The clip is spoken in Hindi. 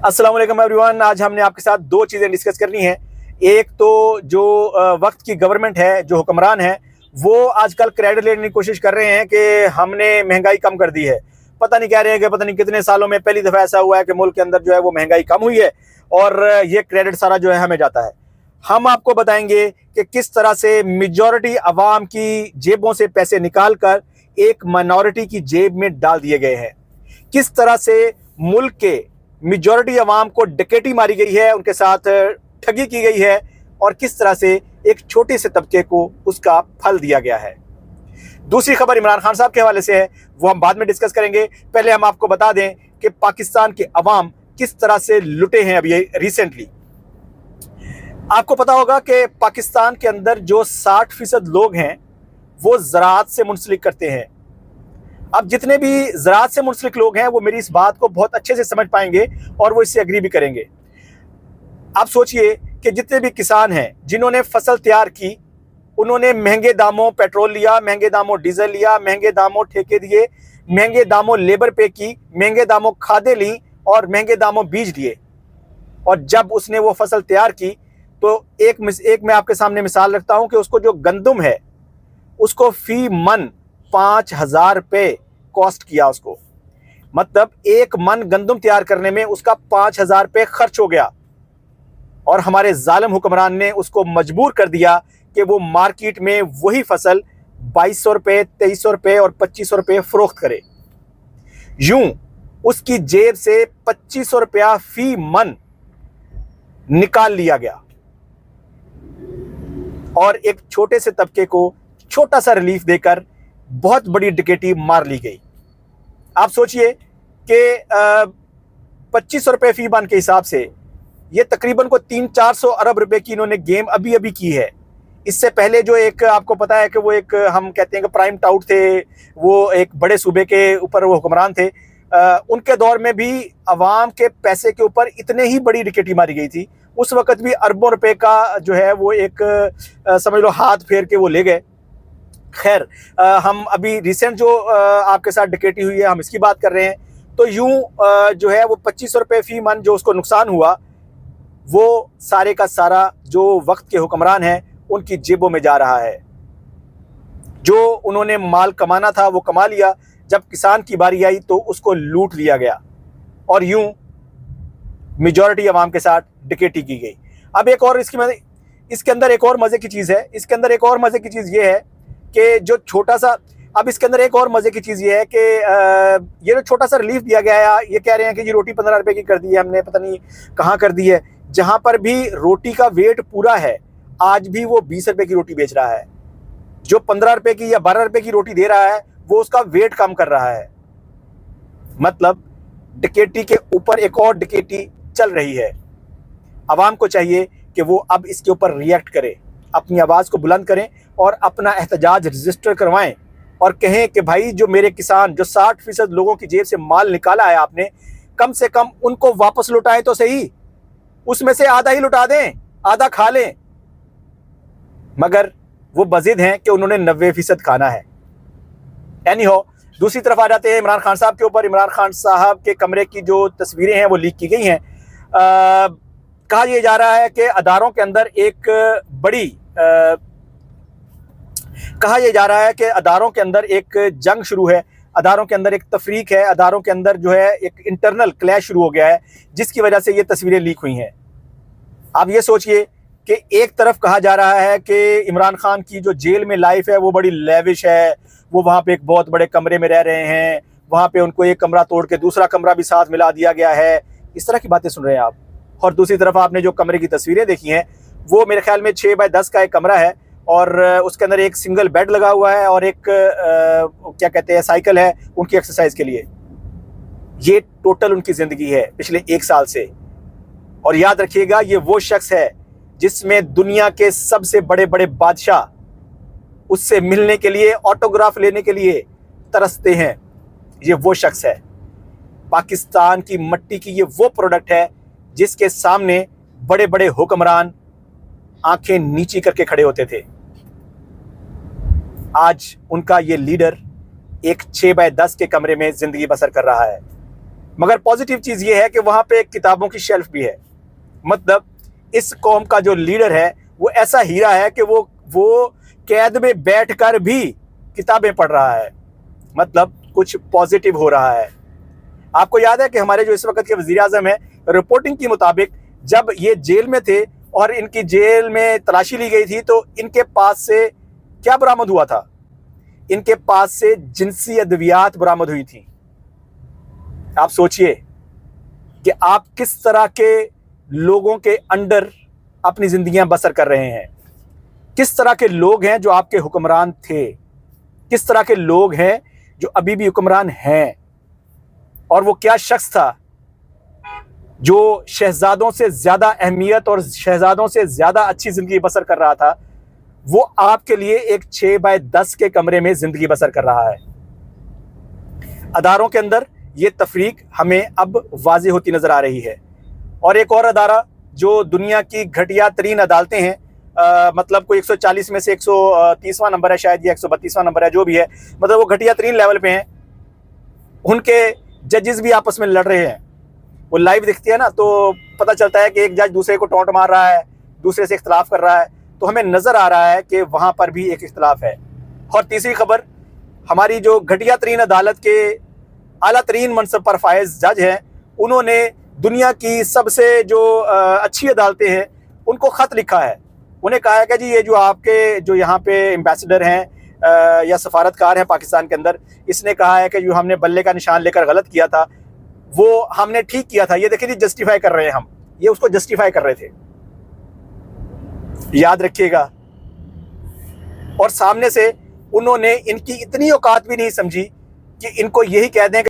अस्सलाम वालेकुम एवरीवन। आज हमने आपके साथ दो चीज़ें डिस्कस करनी है। एक तो जो वक्त की गवर्नमेंट है, जो हुक्मरान है, वो आजकल क्रेडिट लेने की कोशिश कर रहे हैं कि हमने महंगाई कम कर दी है। पता नहीं कह रहे हैं कि पता नहीं कितने सालों में पहली दफ़ा ऐसा हुआ है कि मुल्क के अंदर जो है वो महंगाई कम हुई है और ये क्रेडिट सारा जो है हमें जाता है। हम आपको बताएंगे कि किस तरह से मेजॉरिटी अवाम की जेबों से पैसे निकाल कर एक माइनॉरिटी की जेब में डाल दिए गए हैं। किस तरह से मुल्क के मेजॉरिटी अवाम को डकैती मारी गई है, उनके साथ ठगी की गई है और किस तरह से एक छोटे से तबके को उसका फल दिया गया है। दूसरी खबर इमरान खान साहब के हवाले से है, वो हम बाद में डिस्कस करेंगे। पहले हम आपको बता दें कि पाकिस्तान के अवाम किस तरह से लुटे हैं अभी रिसेंटली। आपको पता होगा कि पाकिस्तान के अंदर जो 60% लोग हैं वो ज़राअत से मुंसलिक करते हैं। अब जितने भी ज़राअत से मुंसलिक लोग हैं वो मेरी इस बात को बहुत अच्छे से समझ पाएंगे और वो इससे एग्री भी करेंगे। आप सोचिए कि जितने भी किसान हैं जिन्होंने फसल तैयार की, उन्होंने महंगे दामों पेट्रोल लिया, महंगे दामों डीजल लिया, महंगे दामों ठेके दिए, महंगे दामों लेबर पे की, महंगे दामों खादें ली और महंगे दामों बीज लिए। और जब उसने वो फसल तैयार की तो एक मैं आपके सामने मिसाल रखता हूँ कि उसको जो गंदम है उसको फी मन 5,000 रुपये कॉस्ट किया उसको। मतलब एक मन गंदम तैयार करने में उसका 5,000 रुपये खर्च हो गया और हमारे जालिम हुक्मरान ने उसको मजबूर कर दिया कि वो मार्केट में वही फसल 2,200 रुपये, 2,300 रुपये और 2,500 रुपये फरोख्त करे। यूं उसकी जेब से 2,500 रुपया फी मन निकाल लिया गया और एक छोटे से तबके को छोटा सा रिलीफ देकर बहुत बड़ी डकैती मार ली गई। आप सोचिए कि 2,500 रुपये फी मन के हिसाब से ये तकरीबन को 300-400 अरब रुपए की इन्होंने गेम अभी की है। इससे पहले जो एक आपको पता है कि वो एक हम कहते हैं कि प्राइम टाउट थे, वो एक बड़े सूबे के ऊपर वो हुक्मरान थे, उनके दौर में भी अवाम के पैसे के ऊपर इतने ही बड़ी डकैती मारी गई थी। उस वक़्त भी अरबों रुपए का जो है वो एक समझ लो हाथ फेर के वो ले गए। खैर, हम अभी रिसेंट जो आपके साथ डकैती हुई है हम इसकी बात कर रहे हैं। तो यूं जो है वो 2,500 रुपये फी मन जो उसको नुकसान हुआ वो सारे का सारा जो वक्त के हुक्मरान हैं उनकी जेबों में जा रहा है। जो उन्होंने माल कमाना था वो कमा लिया, जब किसान की बारी आई तो उसको लूट लिया गया और यूं मेजॉरिटी अवाम के साथ डकैती की गई। अब एक और इसके अंदर एक और मज़े की चीज़ है। इसके अंदर एक और मज़े की चीज़ ये है कि जो छोटा सा अब इसके अंदर एक और मज़े की चीज़ ये है कि ये जो छोटा सा रिलीफ दिया गया है, ये कह रहे हैं कि जी रोटी 15 रुपये की कर दी है हमने, पता नहीं कहाँ कर दी है। जहाँ पर भी रोटी का वेट पूरा है आज भी वो 20 रुपये की रोटी बेच रहा है। जो 15 रुपये की या 12 रुपये की रोटी दे रहा है वो उसका वेट कम कर रहा है। मतलब डकैती के ऊपर एक और डकैती चल रही है। अवाम को चाहिए कि वो अब इसके ऊपर रिएक्ट करे, अपनी आवाज़ को बुलंद करें और अपना एहतजाज रजिस्टर करवाएं और कहें कि भाई जो मेरे किसान जो 60% लोगों की जेब से माल निकाला है आपने, कम से कम उनको वापस लुटाएं तो सही। उसमें से आधा ही लुटा दें, आधा खा लें। मगर वो बज़िद हैं कि उन्होंने 90% खाना है। एनीहो, दूसरी तरफ आ जाते हैं इमरान खान साहब के ऊपर। इमरान खान साहब के कमरे की जो तस्वीरें हैं वो लीक की गई हैं। कहा यह जा रहा है कि अदारों के अंदर एक बड़ी कहा यह जा रहा है कि अदारों के अंदर एक जंग शुरू है, अदारों के अंदर एक तफरीक है, अदारों के अंदर जो है एक इंटरनल क्लैश शुरू हो गया है जिसकी वजह से ये तस्वीरें लीक हुई हैं। आप ये सोचिए कि एक तरफ कहा जा रहा है कि इमरान खान की जो जेल में लाइफ है वो बड़ी लेविश है, वो वहाँ पे एक बहुत बड़े कमरे में रह रहे हैं, वहाँ पे उनको एक कमरा तोड़ के दूसरा कमरा भी साथ मिला दिया गया है, इस तरह की बातें सुन रहे हैं आप। और दूसरी तरफ आपने जो कमरे की तस्वीरें देखी हैं वो मेरे ख्याल में 6 बाय 10 का एक कमरा है और उसके अंदर एक सिंगल बेड लगा हुआ है और एक क्या कहते हैं साइकिल है उनकी एक्सरसाइज के लिए। ये टोटल उनकी ज़िंदगी है पिछले 1 साल से। और याद रखिएगा ये वो शख्स है जिसमें दुनिया के सबसे बड़े बड़े बादशाह उससे मिलने के लिए, ऑटोग्राफ लेने के लिए तरसते हैं। ये वो शख्स है। पाकिस्तान की मट्टी की ये वो प्रोडक्ट है जिसके सामने बड़े बड़े हुक्मरान आंखें नीची करके खड़े होते थे। आज उनका ये लीडर एक 6 बाय 10 के कमरे में जिंदगी बसर कर रहा है। मगर पॉजिटिव चीज़ ये है कि वहाँ पे किताबों की शेल्फ भी है। मतलब इस कौम का जो लीडर है वो ऐसा हीरा है कि वो कैद में बैठकर भी किताबें पढ़ रहा है। मतलब कुछ पॉजिटिव हो रहा है। आपको याद है कि हमारे जो इस वक्त के वज़ीर आज़म है, रिपोर्टिंग के मुताबिक जब ये जेल में थे और इनकी जेल में तलाशी ली गई थी तो इनके पास से क्या बरामद हुआ था? इनके पास से जिनसी अद्वियात बरामद हुई थी। आप सोचिए कि आप किस तरह के लोगों के अंडर अपनी जिंदगियां बसर कर रहे हैं, किस तरह के लोग हैं जो आपके हुक्मरान थे, किस तरह के लोग हैं जो अभी भी हुक्मरान हैं, और वो क्या शख्स था जो शहजादों से ज़्यादा अहमियत और शहजादों से ज़्यादा अच्छी ज़िंदगी बसर कर रहा था, वो आपके लिए एक 6x10 के कमरे में ज़िंदगी बसर कर रहा है। अदारों के अंदर ये तफरीक हमें अब वाज़ेह होती नज़र आ रही है। और एक और अदारा जो दुनिया की घटिया तरीन अदालतें हैं, मतलब कोई 140 में से 130वां नंबर है शायद, या 132वां नंबर है, जो भी है, मतलब वो घटिया तरीन लेवल पे हैं। उनके जजेस भी आपस में लड़ रहे हैं। वो लाइव दिखती है ना, तो पता चलता है कि एक जज दूसरे को टॉन्ट मार रहा है, दूसरे से इख्तलाफ कर रहा है, तो हमें नज़र आ रहा है कि वहाँ पर भी एक इख्तलाफ है। और तीसरी खबर, हमारी जो घटिया तरीन अदालत के आला तरीन मनसब पर फायज जज हैं, उन्होंने दुनिया की सबसे जो अच्छी अदालतें हैं उनको ख़त लिखा है। उन्हें कहा है कि जी ये जो आपके जो यहाँ पे एम्बेसडर हैं या सफारतकार हैं पाकिस्तान के अंदर, इसने कहा है कि जो हमने बल्ले का निशान लेकर गलत किया था वो हमने ठीक किया था। ये देखिए जी, जस्टिफाई कर रहे हैं हम, ये उसको जस्टिफाई कर रहे थे, याद रखिएगा। और सामने से उन्होंने इनकी इतनी औकात भी नहीं समझी कि इनको यही कह दें